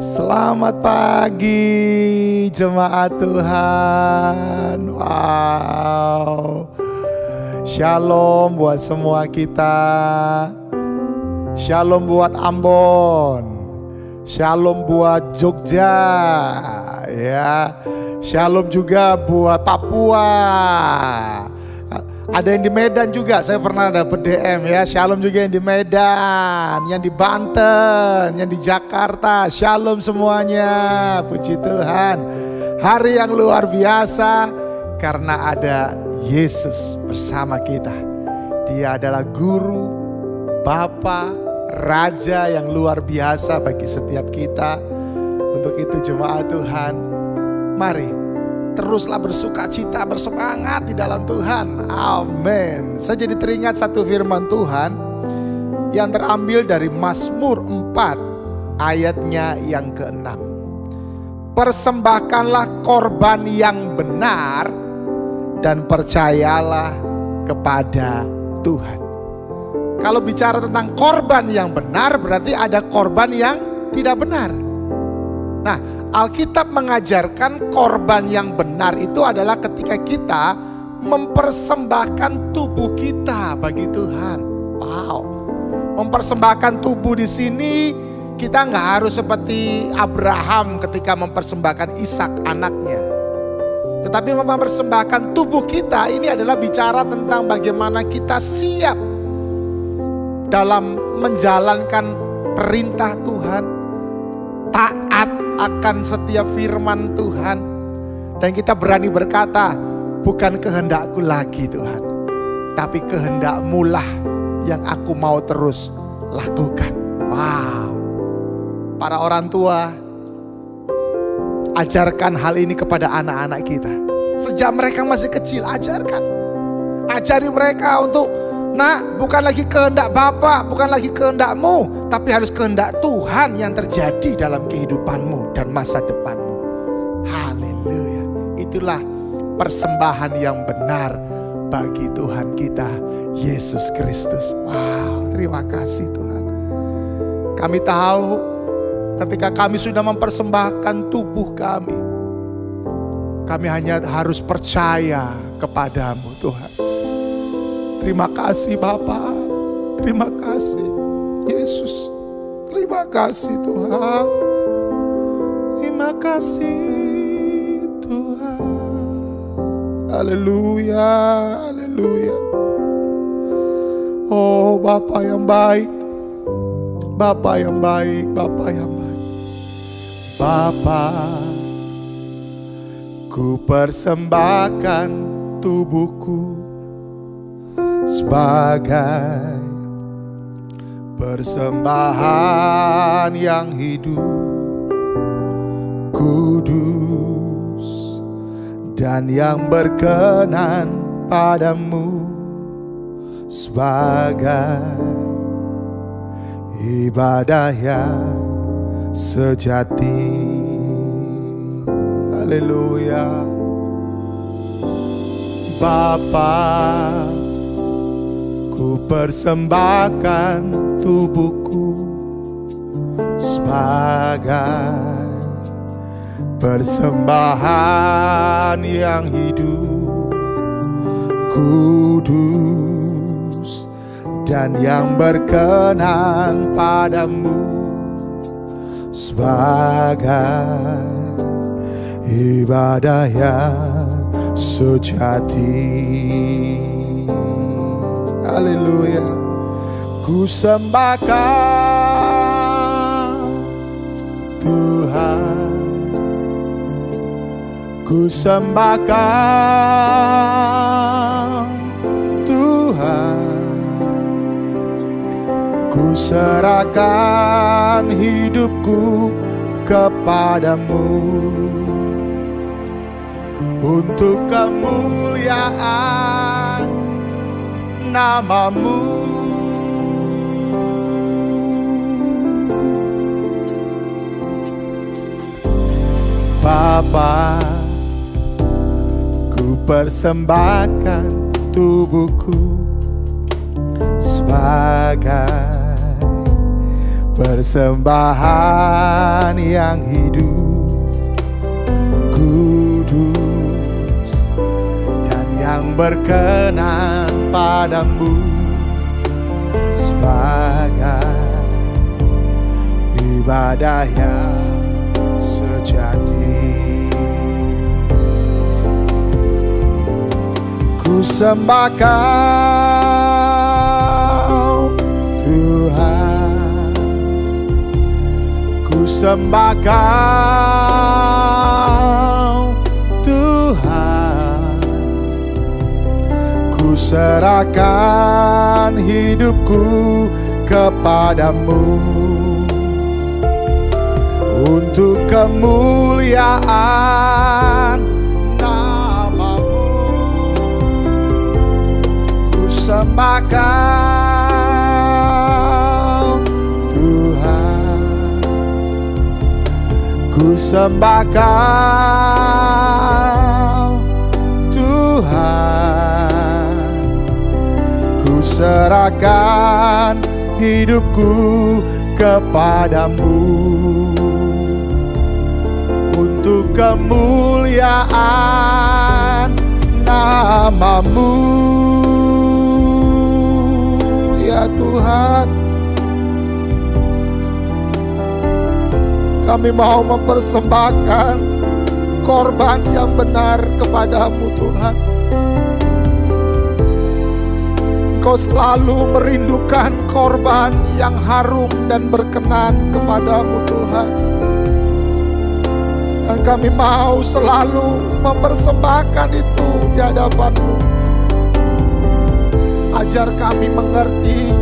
Selamat pagi jemaat Tuhan. Wow. Shalom buat semua kita. Shalom buat Ambon. Shalom buat Jogja. Ya. Shalom juga buat Papua. Ada yang di Medan juga, saya pernah dapet DM ya. Shalom juga yang di Medan, yang di Banten, yang di Jakarta. Shalom semuanya, puji Tuhan. Hari yang luar biasa karena ada Yesus bersama kita. Dia adalah Guru, Bapa, Raja yang luar biasa bagi setiap kita. Untuk itu jemaat Tuhan, mari teruslah bersuka cita, bersemangat di dalam Tuhan. Amin. Saya jadi teringat satu firman Tuhan yang terambil dari Mazmur 4 ayatnya yang ke-6. Persembahkanlah korban yang benar dan percayalah kepada Tuhan. Kalau bicara tentang korban yang benar, berarti ada korban yang tidak benar. Nah, Alkitab mengajarkan korban yang benar itu adalah ketika kita mempersembahkan tubuh kita bagi Tuhan. Wow, mempersembahkan tubuh di sini kita nggak harus seperti Abraham ketika mempersembahkan Ishak anaknya. Tetapi mempersembahkan tubuh kita ini adalah bicara tentang bagaimana kita siap dalam menjalankan perintah Tuhan, taat akan setiap firman Tuhan, dan kita berani berkata, bukan kehendakku lagi Tuhan, tapi kehendak-Mu lah yang aku mau terus lakukan. Wow. Para orang tua, ajarkan hal ini kepada anak-anak kita. Sejak mereka masih kecil, ajarkan. Ajari mereka untuk, nak, bukan lagi kehendak Bapa, bukan lagi kehendak-Mu, tapi harus kehendak Tuhan yang terjadi dalam kehidupanmu dan masa depanmu. Haleluya. Itulah persembahan yang benar bagi Tuhan kita, Yesus Kristus. Wow, terima kasih Tuhan. Kami tahu ketika kami sudah mempersembahkan tubuh kami hanya harus percaya kepadamu Tuhan. Terima kasih Bapa, terima kasih Yesus, terima kasih Tuhan, terima kasih Tuhan. Haleluya, haleluya. Oh Bapa yang baik, Bapa yang baik, Bapa yang baik. Bapa, ku persembahkan tubuhku sebagai persembahan yang hidup, kudus, dan yang berkenan padamu, sebagai ibadah yang sejati. Haleluya. Bapa, ku persembahkan tubuhku sebagai persembahan yang hidup, kudus, dan yang berkenan padamu, sebagai ibadah yang sejati. Haleluya. Ku sembahkan Tuhan, ku sembahkan Tuhan, ku serahkan hidupku kepadamu untuk kemuliaan nama-Mu. Bapa, ku persembahkan tubuhku sebagai persembahan yang hidup, kudus, dan yang berkenan padamu sebagai ibadah yang sejati. Ku sembah Kau Tuhan, ku sembah Kau Tuhan, ku serahkan hidupku kepadamu untuk kemuliaan nama-Mu. Ku sembah Kau Tuhan, ku sembah Kau Tuhan, ku serahkan hidupku kepadamu untuk kemuliaan nama-Mu. Ya Tuhan, kami mau mempersembahkan korban yang benar kepadamu Tuhan. Engkau selalu merindukan korban yang harum dan berkenan kepadamu Tuhan. Dan kami mau selalu mempersembahkan itu di hadapan-Mu. Ajar kami mengerti,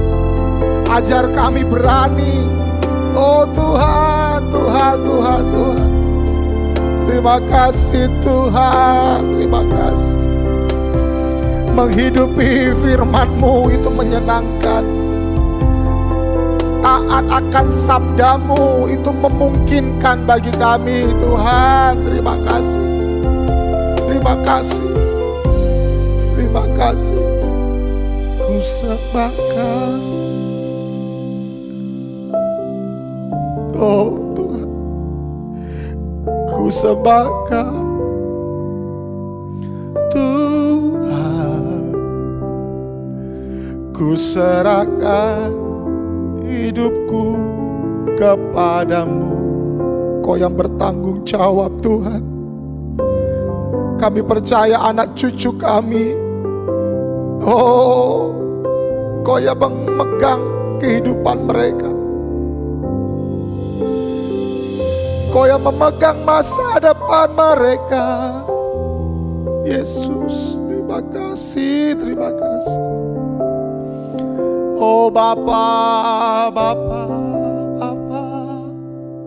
ajar kami berani. Oh Tuhan, Tuhan, Tuhan, Tuhan. Terima kasih Tuhan, terima kasih. Menghidupi firman-Mu itu menyenangkan. Taat akan sabda-Mu itu memungkinkan bagi kami Tuhan. Terima kasih, terima kasih, terima kasih. Ku sembah Kau, oh Tuhan, ku sembah Kau Tuhan, ku serahkan hidupku kepadamu. Kau yang bertanggung jawab Tuhan. Kami percaya anak cucu kami, oh Kau yang memegang kehidupan mereka. Kau yang memegang masa depan mereka. Yesus, terima kasih, terima kasih. Oh Bapa, Bapa, Bapa,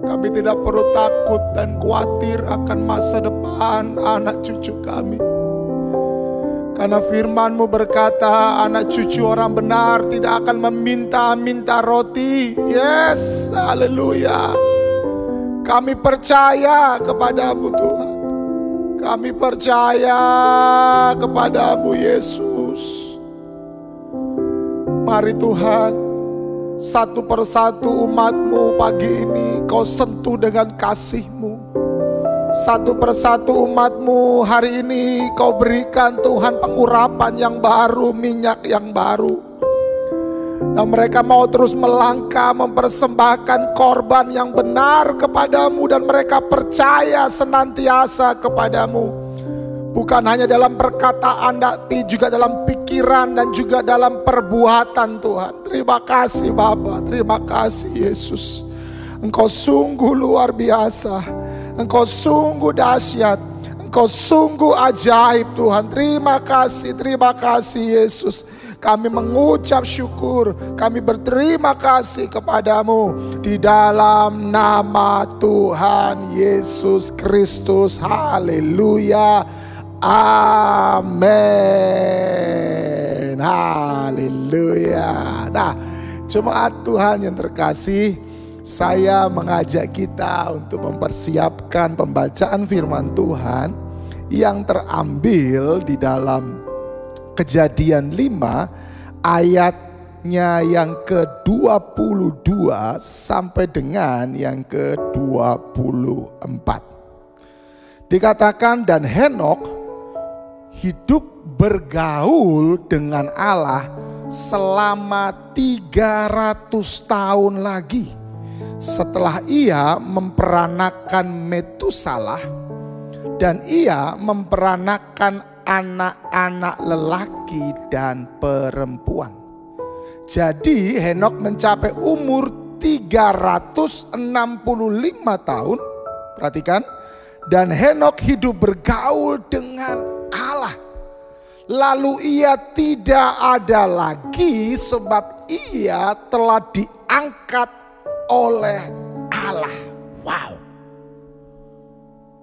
kami tidak perlu takut dan khawatir akan masa depan anak cucu kami. Karena firman-Mu berkata, anak cucu orang benar tidak akan meminta-minta roti. Yes, haleluya. Kami percaya kepadamu Tuhan. Kami percaya kepadamu Yesus. Mari Tuhan, satu persatu umat-Mu pagi ini Kau sentuh dengan kasih-Mu. Satu persatu umat-Mu hari ini Kau berikan Tuhan pengurapan yang baru, minyak yang baru. Dan mereka mau terus melangkah mempersembahkan korban yang benar kepadamu. Dan mereka percaya senantiasa kepadamu. Bukan hanya dalam perkataan, tapi juga dalam pikiran dan juga dalam perbuatan Tuhan. Terima kasih Bapa, terima kasih Yesus. Engkau sungguh luar biasa. Engkau sungguh dahsyat. Engkau sungguh ajaib Tuhan. Terima kasih Yesus. Kami mengucap syukur, kami berterima kasih kepadamu di dalam nama Tuhan Yesus Kristus. Haleluya. Amin. Haleluya. Nah, jemaat Tuhan yang terkasih, saya mengajak kita untuk mempersiapkan pembacaan firman Tuhan yang terambil di dalam Kejadian 5 ayat yang ke-22 sampai dengan yang ke-24. Dikatakan dan Henokh hidup bergaul dengan Allah selama 300 tahun lagi setelah ia memperanakan Metusalah, dan ia memperanakan anak-anak lelaki dan perempuan. Jadi Henokh mencapai umur 365 tahun. Perhatikan. Dan Henokh hidup bergaul dengan Allah. Lalu ia tidak ada lagi sebab ia telah diangkat oleh Allah. Wow.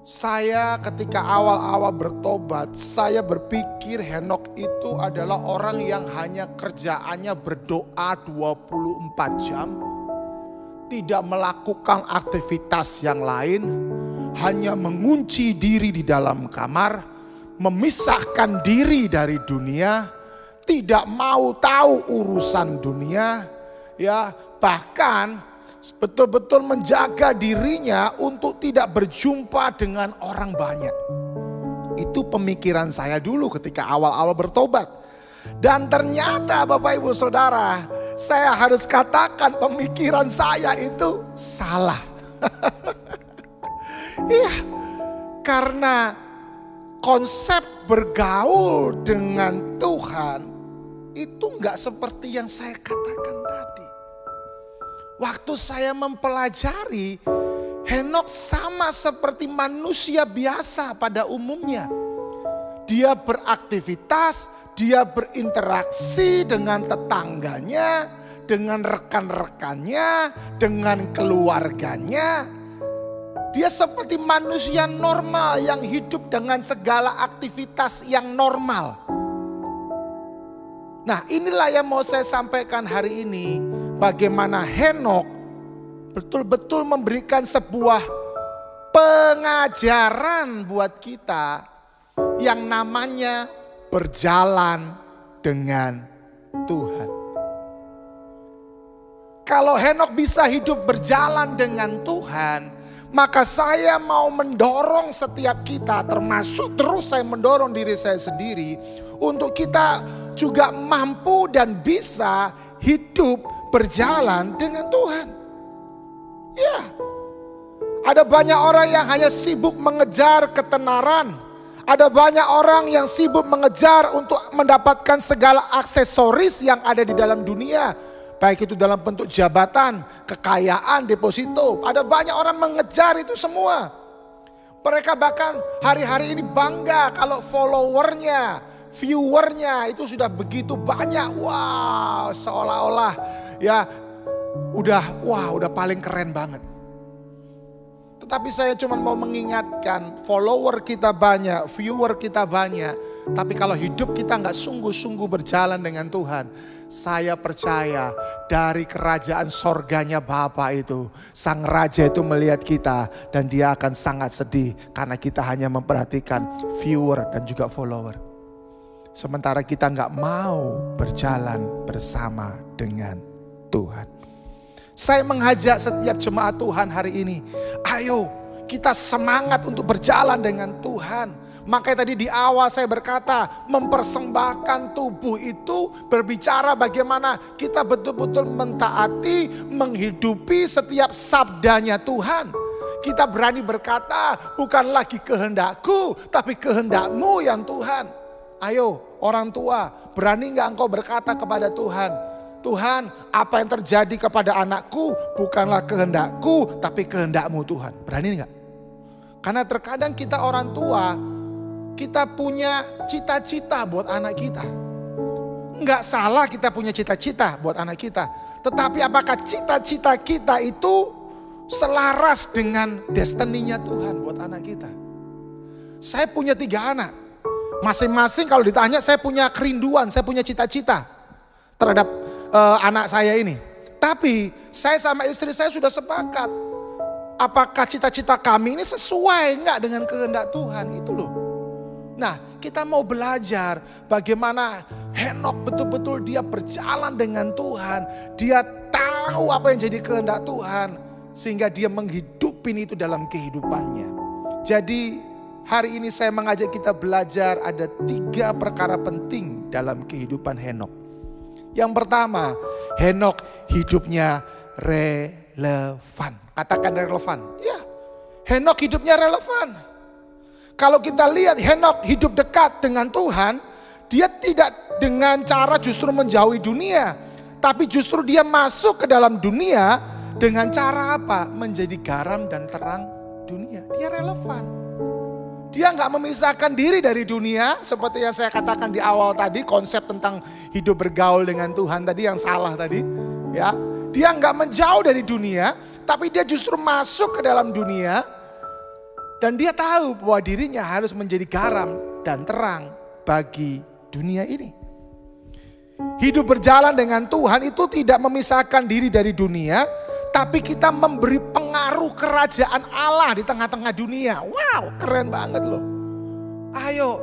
Saya ketika awal-awal bertobat, saya berpikir Henokh itu adalah orang yang hanya kerjaannya berdoa 24 jam. Tidak melakukan aktivitas yang lain. Hanya mengunci diri di dalam kamar. Memisahkan diri dari dunia. Tidak mau tahu urusan dunia. Ya, bahkan betul-betul menjaga dirinya untuk tidak berjumpa dengan orang banyak. Itu pemikiran saya dulu ketika awal-awal bertobat. Dan ternyata Bapak Ibu Saudara, saya harus katakan pemikiran saya itu salah. Iya, karena konsep bergaul dengan Tuhan itu nggak seperti yang saya katakan tadi. Waktu saya mempelajari, Henokh sama seperti manusia biasa pada umumnya. Dia beraktivitas, dia berinteraksi dengan tetangganya, dengan rekan-rekannya, dengan keluarganya. Dia seperti manusia normal yang hidup dengan segala aktivitas yang normal. Nah, inilah yang mau saya sampaikan hari ini. Bagaimana Henokh betul-betul memberikan sebuah pengajaran buat kita yang namanya berjalan dengan Tuhan. Kalau Henokh bisa hidup berjalan dengan Tuhan, maka saya mau mendorong setiap kita, termasuk terus saya mendorong diri saya sendiri, untuk kita juga mampu dan bisa hidup berjalan dengan Tuhan. Ya, ada banyak orang yang hanya sibuk mengejar ketenaran. Ada banyak orang yang sibuk mengejar untuk mendapatkan segala aksesoris yang ada di dalam dunia. Baik itu dalam bentuk jabatan, kekayaan, deposito. Ada banyak orang mengejar itu semua. Mereka bahkan hari-hari ini bangga kalau followernya, viewernya itu sudah begitu banyak. Wow, seolah-olah ya udah paling keren banget. Tetapi saya cuma mau mengingatkan, follower kita banyak, viewer kita banyak, tapi kalau hidup kita nggak sungguh-sungguh berjalan dengan Tuhan, saya percaya dari kerajaan sorganya Bapa itu, Sang Raja itu melihat kita dan dia akan sangat sedih karena kita hanya memperhatikan viewer dan juga follower. Sementara kita nggak mau berjalan bersama dengan Tuhan. Saya mengajak setiap jemaat Tuhan hari ini, ayo kita semangat untuk berjalan dengan Tuhan. Makanya tadi di awal saya berkata, mempersembahkan tubuh itu berbicara bagaimana kita betul-betul mentaati, menghidupi setiap sabdanya Tuhan. Kita berani berkata, bukan lagi kehendakku, tapi kehendakmu yang Tuhan. Ayo orang tua, berani gak engkau berkata kepada Tuhan, Tuhan, apa yang terjadi kepada anakku bukanlah kehendakku, tapi kehendakmu Tuhan. Berani gak? Karena terkadang kita orang tua, kita punya cita-cita buat anak kita. Enggak salah kita punya cita-cita buat anak kita. Tetapi apakah cita-cita kita itu selaras dengan destininya Tuhan buat anak kita? Saya punya 3 anak. Masing-masing kalau ditanya saya punya kerinduan, saya punya cita-cita terhadap anak saya ini. Tapi saya sama istri saya sudah sepakat. Apakah cita-cita kami ini sesuai enggak dengan kehendak Tuhan itu loh. Nah, kita mau belajar bagaimana Henok betul-betul dia berjalan dengan Tuhan. Dia tahu apa yang jadi kehendak Tuhan. Sehingga dia menghidupin itu dalam kehidupannya. Jadi hari ini saya mengajak kita belajar ada 3 perkara penting dalam kehidupan Henok. Yang pertama, Henok hidupnya relevan. Katakan relevan. Ya, Henok hidupnya relevan. Kalau kita lihat Henok hidup dekat dengan Tuhan, dia tidak dengan cara justru menjauhi dunia. Tapi justru dia masuk ke dalam dunia dengan cara apa? Menjadi garam dan terang dunia. Dia relevan. Dia nggak memisahkan diri dari dunia. Seperti yang saya katakan di awal tadi, konsep tentang hidup bergaul dengan Tuhan tadi yang salah tadi. Ya, dia nggak menjauh dari dunia, tapi dia justru masuk ke dalam dunia. Dan dia tahu bahwa dirinya harus menjadi garam dan terang bagi dunia ini. Hidup berjalan dengan Tuhan itu tidak memisahkan diri dari dunia, tapi kita memberi pengaruh kerajaan Allah di tengah-tengah dunia. Wow, keren banget loh. Ayo,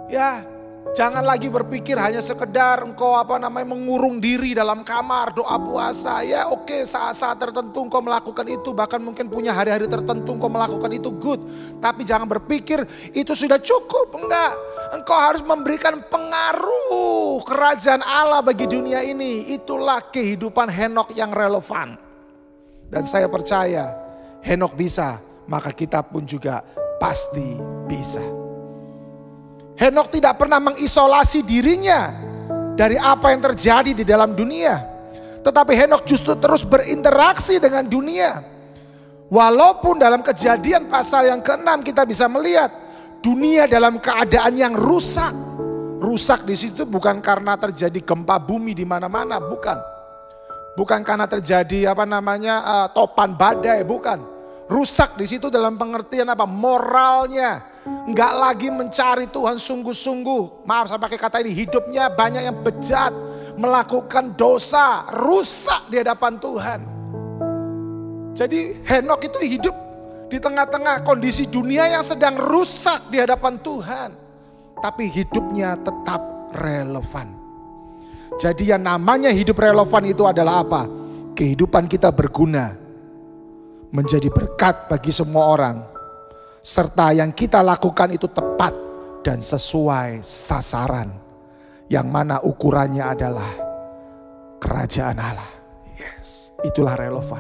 ya, jangan lagi berpikir hanya sekedar engkau mengurung diri dalam kamar, doa puasa. Ya oke, saat-saat tertentu engkau melakukan itu, bahkan mungkin punya hari-hari tertentu engkau melakukan itu, good. Tapi jangan berpikir itu sudah cukup, enggak. Engkau harus memberikan pengaruh kerajaan Allah bagi dunia ini. Itulah kehidupan Henok yang relevan. Dan saya percaya Henok bisa, maka kita pun juga pasti bisa. Henok tidak pernah mengisolasi dirinya dari apa yang terjadi di dalam dunia. Tetapi Henok justru terus berinteraksi dengan dunia. Walaupun dalam Kejadian pasal yang ke-6 kita bisa melihat dunia dalam keadaan yang rusak. Rusak di situ bukan karena terjadi gempa bumi di mana-mana, bukan. Bukan karena terjadi topan badai, bukan. Rusak di situ dalam pengertian apa? Moralnya. Enggak lagi mencari Tuhan sungguh-sungguh. Maaf saya pakai kata ini, hidupnya banyak yang bejat, melakukan dosa, rusak di hadapan Tuhan. Jadi Henok itu hidup di tengah-tengah kondisi dunia yang sedang rusak di hadapan Tuhan. Tapi hidupnya tetap relevan. Jadi yang namanya hidup relevan itu adalah apa? Kehidupan kita berguna, menjadi berkat bagi semua orang. Serta yang kita lakukan itu tepat dan sesuai sasaran. Yang mana ukurannya adalah kerajaan Allah. Yes, itulah relevan.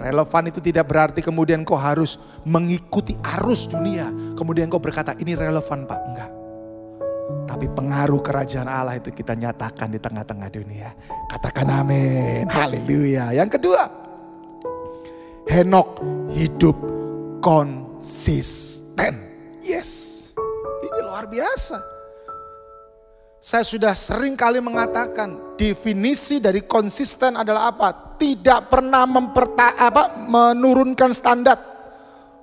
Relevan itu tidak berarti kemudian kau harus mengikuti arus dunia. Kemudian kau berkata ini relevan Pak, enggak. Tapi pengaruh kerajaan Allah itu kita nyatakan di tengah-tengah dunia. Katakan amin, haleluya. Yang kedua, Henok hidup konsisten. Yes, ini luar biasa. Saya sudah sering kali mengatakan definisi dari konsisten adalah apa? Tidak pernah menurunkan standar.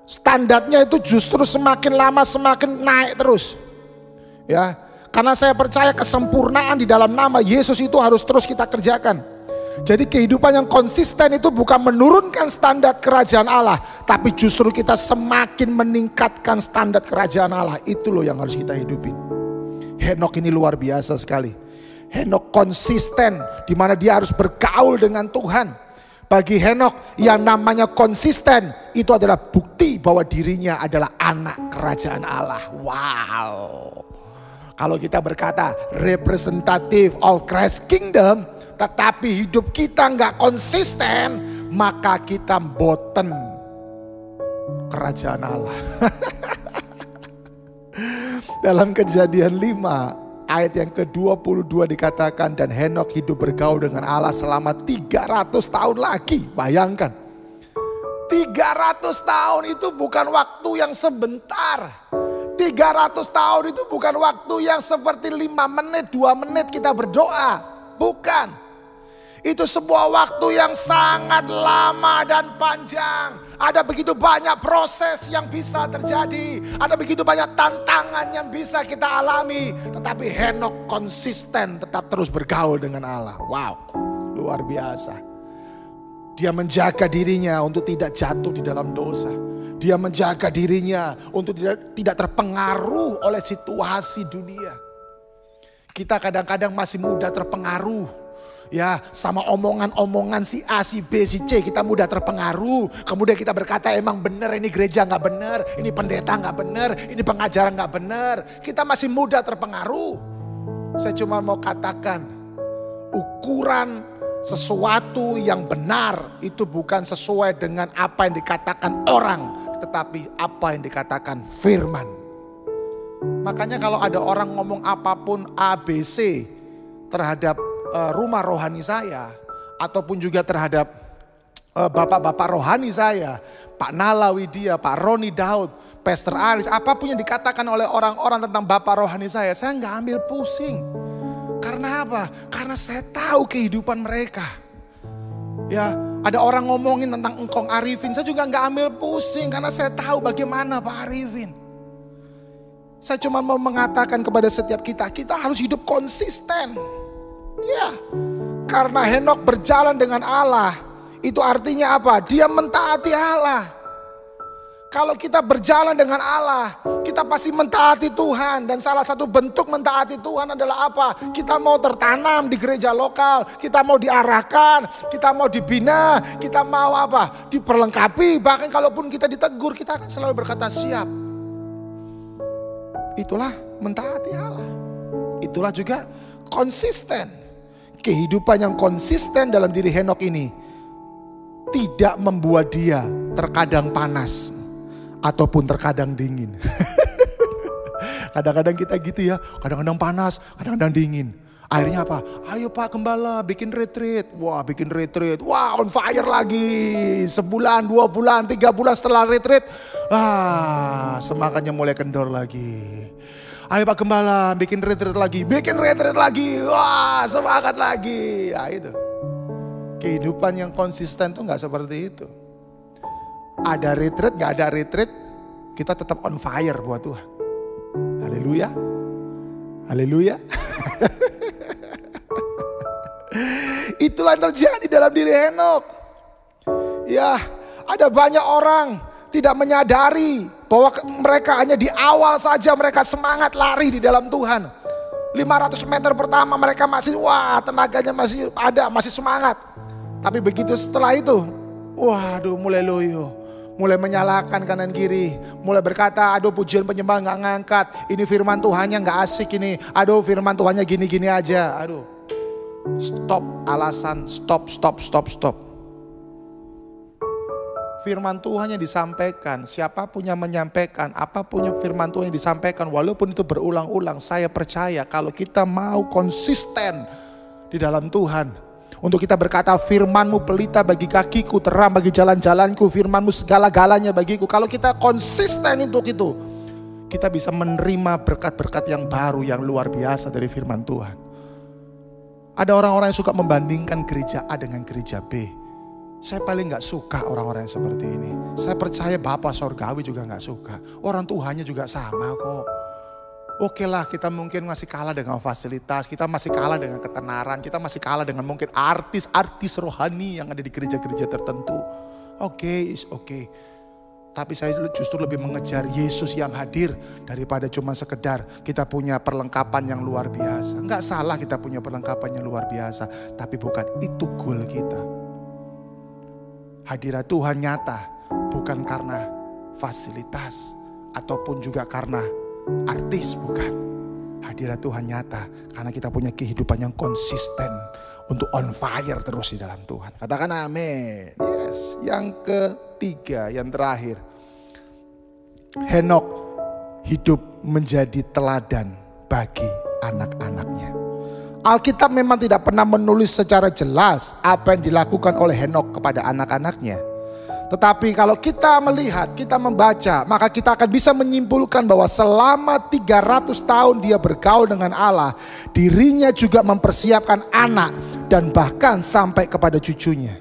Standarnya itu justru semakin lama semakin naik terus. Ya, karena saya percaya kesempurnaan di dalam nama Yesus itu harus terus kita kerjakan. Jadi kehidupan yang konsisten itu bukan menurunkan standar kerajaan Allah, tapi justru kita semakin meningkatkan standar kerajaan Allah. Itu loh yang harus kita hidupin. Henok ini luar biasa sekali. Henok konsisten, di mana dia harus bergaul dengan Tuhan. Bagi Henok yang namanya konsisten itu adalah bukti bahwa dirinya adalah anak kerajaan Allah. Wow. Kalau kita berkata representative of Christ Kingdom, tetapi hidup kita nggak konsisten, maka kita boten kerajaan Allah. Dalam Kejadian 5 ayat yang ke-22 dikatakan, dan Henok hidup bergaul dengan Allah selama 300 tahun lagi. Bayangkan, 300 tahun itu bukan waktu yang sebentar. 300 tahun itu bukan waktu yang seperti 5 menit, 2 menit kita berdoa. Bukan. Itu sebuah waktu yang sangat lama dan panjang. Ada begitu banyak proses yang bisa terjadi. Ada begitu banyak tantangan yang bisa kita alami. Tetapi Henok konsisten tetap terus bergaul dengan Allah. Wow, luar biasa. Dia menjaga dirinya untuk tidak jatuh di dalam dosa. Dia menjaga dirinya untuk tidak terpengaruh oleh situasi dunia. Kita kadang-kadang masih mudah terpengaruh. Ya, sama omongan-omongan si A, si B, si C, kita mudah terpengaruh. Kemudian kita berkata emang benar ini gereja gak benar, ini pendeta gak benar, ini pengajaran gak benar. Kita masih mudah terpengaruh. Saya cuma mau katakan, ukuran sesuatu yang benar itu bukan sesuai dengan apa yang dikatakan orang, tetapi apa yang dikatakan firman. Makanya kalau ada orang ngomong apapun ABC terhadap rumah rohani saya, ataupun juga terhadap bapak-bapak rohani saya, Pak Nala Widya, Pak Roni Daud, Pastor Aris, apapun yang dikatakan oleh orang-orang tentang bapak rohani saya nggak ambil pusing. Karena apa? Karena saya tahu kehidupan mereka. Ya, ada orang ngomongin tentang Engkong Arifin, saya juga nggak ambil pusing karena saya tahu bagaimana Pak Arifin. Saya cuma mau mengatakan kepada setiap kita harus hidup konsisten. Ya, karena Henok berjalan dengan Allah, itu artinya apa? Dia mentaati Allah. Kalau kita berjalan dengan Allah, kita pasti mentaati Tuhan. Dan salah satu bentuk mentaati Tuhan adalah apa? Kita mau tertanam di gereja lokal, kita mau diarahkan, kita mau dibina, kita mau apa? Diperlengkapi. Bahkan kalaupun kita ditegur, kita akan selalu berkata siap. Itulah mentaati Allah. Itulah juga konsisten. Kehidupan yang konsisten dalam diri Henok ini tidak membuat dia terkadang panas ataupun terkadang dingin. Kadang-kadang kita gitu ya, kadang-kadang panas, kadang-kadang dingin. Akhirnya apa? Ayo Pak Gembala bikin retreat. Wah, bikin retreat. Wah, on fire lagi. Sebulan, 2 bulan, 3 bulan setelah retreat, semangatnya mulai kendor lagi. Ayo Pak Gembala bikin retreat lagi, wah semangat lagi. Ya itu. Kehidupan yang konsisten tuh gak seperti itu. Ada retreat, gak ada retreat, kita tetap on fire buat Tuhan. Haleluya. Haleluya. Itulah yang terjadi dalam diri Henok. Ya, ada banyak orang tidak menyadari bahwa mereka hanya di awal saja mereka semangat lari di dalam Tuhan. 500 meter pertama mereka masih tenaganya masih ada, masih semangat. Tapi begitu setelah itu, waduh mulai loyo. Mulai menyalahkan kanan kiri. Mulai berkata, aduh pujian penyembahan gak ngangkat. Ini firman Tuhannya gak asik ini. Aduh firman Tuhannya gini-gini aja. Aduh. Stop alasan, stop. Firman Tuhan yang disampaikan, siapapun yang menyampaikan, apapun yang firman Tuhan yang disampaikan, walaupun itu berulang-ulang, saya percaya kalau kita mau konsisten di dalam Tuhan, untuk kita berkata firman-Mu pelita bagi kakiku, terang bagi jalan-jalanku, firman-Mu segala-galanya bagiku. Kalau kita konsisten untuk itu, kita bisa menerima berkat-berkat yang baru, yang luar biasa dari firman Tuhan. Ada orang-orang yang suka membandingkan gereja A dengan gereja B. Saya paling gak suka orang-orang yang seperti ini. Saya percaya Bapak Sorgawi juga gak suka. Orang Tuhannya juga sama kok. Oke lah, kita mungkin masih kalah dengan fasilitas, kita masih kalah dengan ketenaran, kita masih kalah dengan mungkin artis-artis rohani yang ada di gereja-gereja tertentu. Oke. Tapi saya justru lebih mengejar Yesus yang hadir daripada cuma sekedar kita punya perlengkapan yang luar biasa. Enggak salah kita punya perlengkapan yang luar biasa, tapi bukan itu goal kita. Hadirat Tuhan nyata bukan karena fasilitas ataupun juga karena artis, bukan. Hadirat Tuhan nyata karena kita punya kehidupan yang konsisten untuk on fire terus di dalam Tuhan. Katakan amin. Yes. Yang ketiga, yang terakhir, Henok hidup menjadi teladan bagi anak-anaknya. Alkitab memang tidak pernah menulis secara jelas apa yang dilakukan oleh Henok kepada anak-anaknya. Tetapi kalau kita melihat, kita membaca, maka kita akan bisa menyimpulkan bahwa selama 300 tahun dia bergaul dengan Allah, dirinya juga mempersiapkan anak dan bahkan sampai kepada cucunya.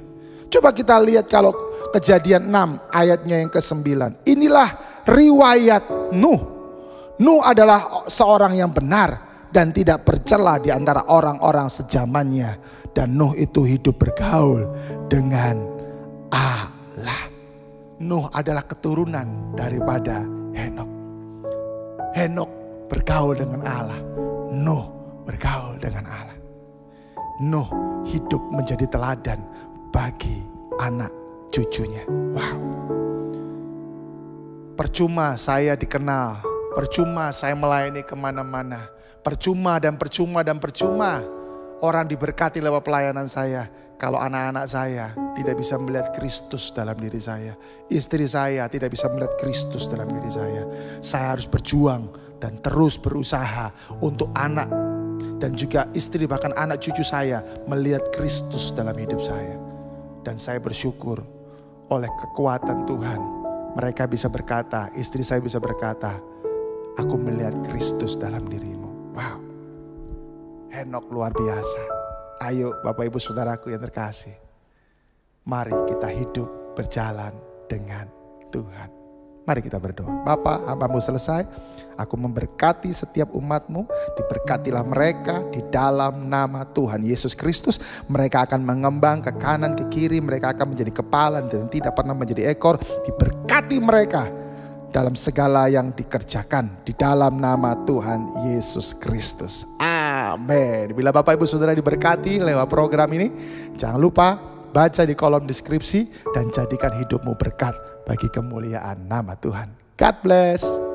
Coba kita lihat kalau Kejadian 6 ayatnya yang ke-9. Inilah riwayat Nuh. Nuh adalah seorang yang benar dan tidak bercela di antara orang-orang sezamannya. Dan Nuh itu hidup bergaul dengan Allah. Nuh adalah keturunan daripada Henok. Henok bergaul dengan Allah. Nuh bergaul dengan Allah. Nuh hidup menjadi teladan bagi anak cucunya. Wow. Percuma saya dikenal, percuma saya melayani kemana-mana, percuma dan percuma dan percuma orang diberkati lewat pelayanan saya kalau anak-anak saya tidak bisa melihat Kristus dalam diri saya. Istri saya tidak bisa melihat Kristus dalam diri saya. Saya harus berjuang dan terus berusaha untuk anak dan juga istri bahkan anak cucu saya melihat Kristus dalam hidup saya. Dan saya bersyukur oleh kekuatan Tuhan. Mereka bisa berkata, istri saya bisa berkata, aku melihat Kristus dalam dirimu. Wow. Henok luar biasa. Ayo Bapak Ibu Saudaraku yang terkasih. Mari kita hidup berjalan dengan Tuhan. Mari kita berdoa. Bapa, hamba-Mu selesai. Aku memberkati setiap umat-Mu. Diberkatilah mereka di dalam nama Tuhan Yesus Kristus. Mereka akan mengembang ke kanan, ke kiri. Mereka akan menjadi kepala dan tidak pernah menjadi ekor. Diberkati mereka dalam segala yang dikerjakan di dalam nama Tuhan Yesus Kristus. Amin. Bila Bapak Ibu Saudara diberkati lewat program ini, jangan lupa baca di kolom deskripsi dan jadikan hidupmu berkat bagi kemuliaan nama Tuhan. God bless.